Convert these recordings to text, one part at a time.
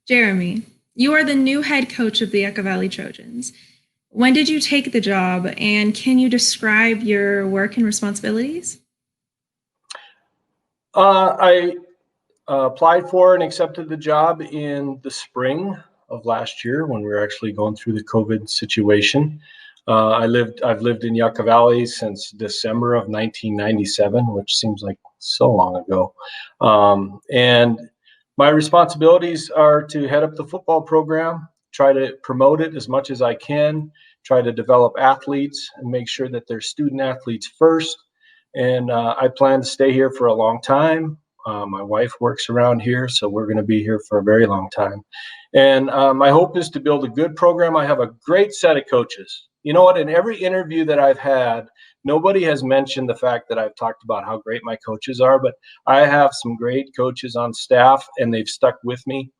Jeremy, you are the new head coach of the Yucca Valley Trojans. When did you take the job, and can you describe your work and responsibilities? I applied for and accepted the job in the spring of last year when we were actually going through the COVID situation. I've lived in Yucca Valley since December of 1997, which seems like so long ago. And my responsibilities are to head up the football program, try to promote it as much as I can, try to develop athletes and make sure that they're student athletes first. And I plan to stay here for a long time. My wife works around here, so we're going to be here for a very long time. And my hope is to build a good program. I have a great set of coaches. You know what? In every interview that I've had, nobody has mentioned the fact that I've talked about how great my coaches are, but I have some great coaches on staff, and they've stuck with me.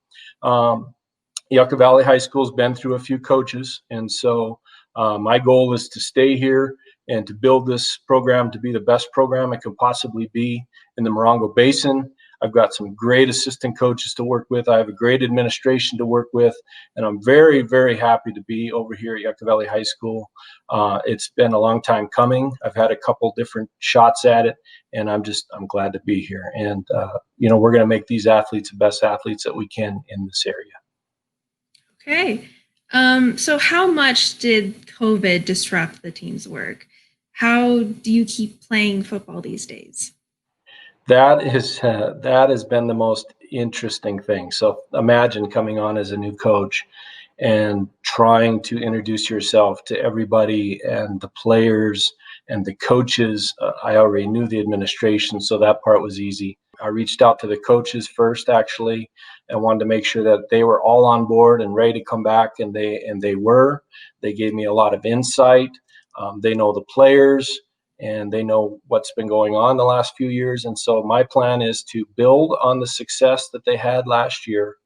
Yucca Valley High School's been through a few coaches, and so my goal is to stay here and to build this program to be the best program it can possibly be in the Morongo Basin. I've got some great assistant coaches to work with. I have a great administration to work with, and I'm very, very happy to be over here at Yucca Valley High School. It's been a long time coming. I've had a couple different shots at it, and I'm glad to be here. And, we're going to make these athletes the best athletes that we can in this area. Okay. So how much did COVID disrupt the team's work? How do you keep playing football these days? That has been the most interesting thing. So imagine coming on as a new coach and trying to introduce yourself to everybody and the players and the coaches. I already knew the administration, so that part was easy. I reached out to the coaches first, actually, and wanted to make sure that they were all on board and ready to come back, and they were. They gave me a lot of insight. They know the players, and they know what's been going on the last few years. And so my plan is to build on the success that they had last year,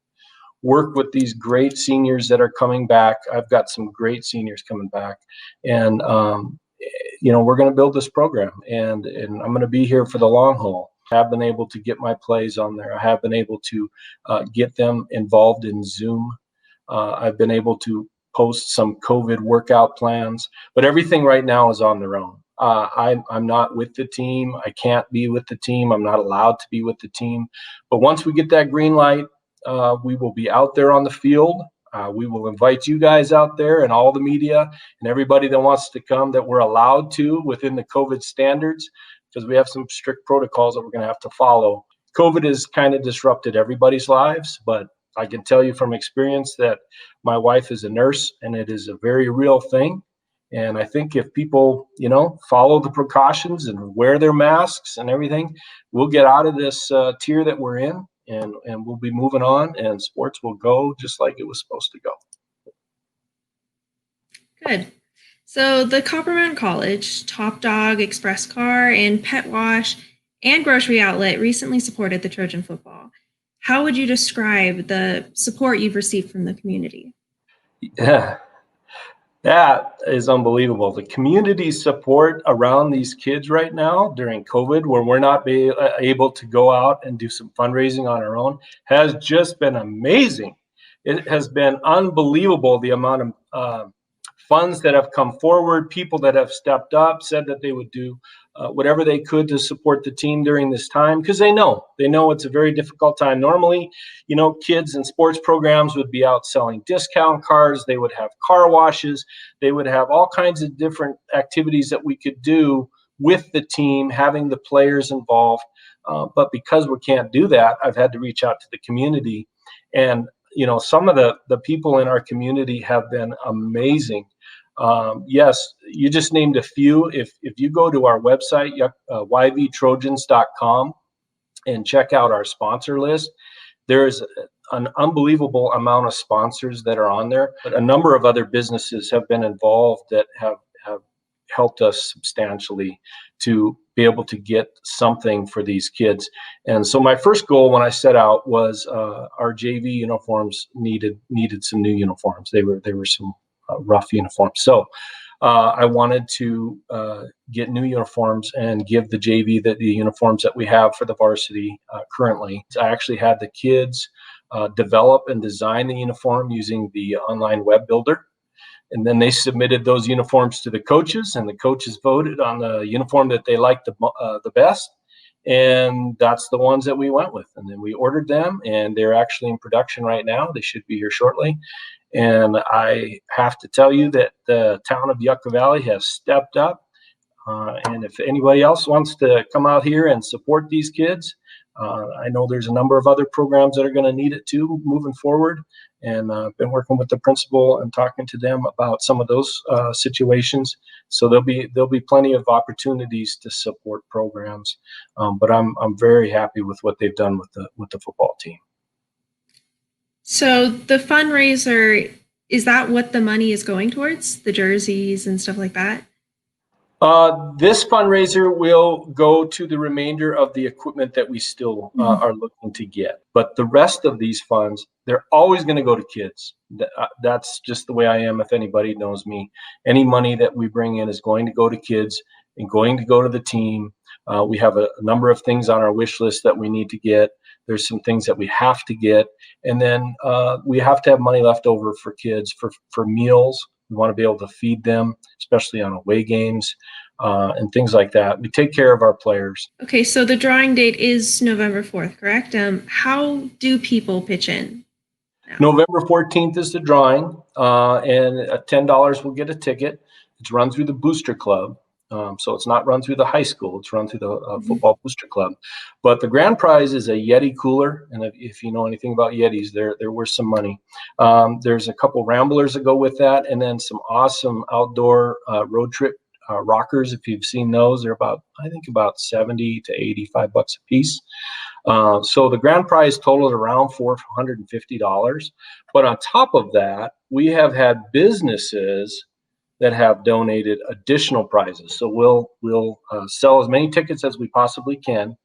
work with these great seniors that are coming back. I've got some great seniors coming back, and we're going to build this program, and I'm going to be here for the long haul. I have been able to get my plays on there. I have been able to get them involved in Zoom. I've been able to post some COVID workout plans, but everything right now is on their own. I'm not with the team. I can't be with the team. I'm not allowed to be with the team. But once we get that green light, we will be out there on the field. We will invite you guys out there and all the media and everybody that wants to come that we're allowed to within the COVID standards, because we have some strict protocols that we're going to have to follow. COVID has kind of disrupted everybody's lives, but I can tell you from experience that my wife is a nurse, and it is a very real thing. And I think if people, follow the precautions and wear their masks and everything, we'll get out of this tier that we're in, and we'll be moving on, and sports will go just like it was supposed to go. Good. So the Copper Mountain College, Top Dog, Express Car, and Pet Wash and Grocery Outlet recently supported the Trojan football. How would you describe the support you've received from the community? Yeah. That is unbelievable. The community support around these kids right now during COVID, where we're not able to go out and do some fundraising on our own, has just been amazing. It has been unbelievable, the amount of funds that have come forward, people that have stepped up, said that they would do whatever they could to support the team during this time, because they know it's a very difficult time. Normally, kids in sports programs would be out selling discount cards. They would have car washes. They would have all kinds of different activities that we could do with the team, having the players involved. But because we can't do that, I've had to reach out to the community. And, some of the people in our community have been amazing. Yes, you just named a few. If you go to our website, YVTrojans.com, and check out our sponsor list, there is an unbelievable amount of sponsors that are on there. But a number of other businesses have been involved that have helped us substantially to be able to get something for these kids. And so my first goal when I set out was our JV uniforms needed some new uniforms. They were some rough uniforms. So I wanted to get new uniforms and give the JV the uniforms that we have for the varsity currently. I actually had the kids develop and design the uniform using the online web builder. And then they submitted those uniforms to the coaches, and the coaches voted on the uniform that they liked the best. And that's the ones that we went with. And then we ordered them, and they're actually in production right now. They should be here shortly. And I have to tell you that the town of Yucca Valley has stepped up. And if anybody else wants to come out here and support these kids, I know there's a number of other programs that are going to need it too moving forward. And I've been working with the principal and talking to them about some of those situations. So there'll be plenty of opportunities to support programs. But I'm very happy with what they've done with the football team. So the fundraiser, is that what the money is going towards? The jerseys and stuff like that? This fundraiser will go to the remainder of the equipment that we still are looking to get. But the rest of these funds, they're always going to go to kids. That's just the way I am. If anybody knows me, any money that we bring in is going to go to kids and going to go to the team. We have a number of things on our wish list that we need to get. There's some things that we have to get. And then we have to have money left over for kids for meals. We want to be able to feed them, especially on away games and things like that. We take care of our players. Okay, so the drawing date is November 4th, correct? How do people pitch in? November 14th is the drawing, and $10 will get a ticket. It's run through the Booster Club. So it's not run through the high school. It's run through the football booster club. But the grand prize is a Yeti cooler. And if you know anything about Yetis, they're worth some money. There's a couple Ramblers that go with that. And then some awesome outdoor road trip rockers. If you've seen those, they're about 70 to $85 a piece. So the grand prize totaled around $450. But on top of that, we have had businesses that have donated additional prizes. So we'll sell as many tickets as we possibly can.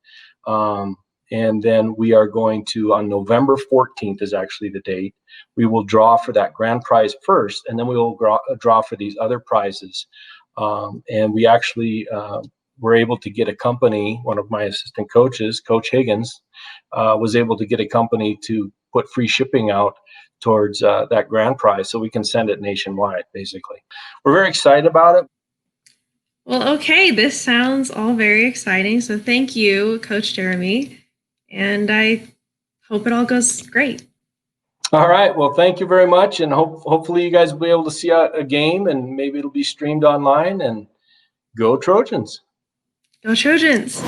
And then we are going to, on November 14th is actually the date, we will draw for that grand prize first, and then we will draw for these other prizes. And we actually were able to get a company, one of my assistant coaches, Coach Higgins, was able to get a company to put free shipping out towards that grand prize, so we can send it nationwide, basically. We're very excited about it. Well, okay, this sounds all very exciting. So thank you, Coach Jeremy, and I hope it all goes great. All right, well, thank you very much, and hopefully you guys will be able to see a game, and maybe it'll be streamed online, and go Trojans. Go Trojans.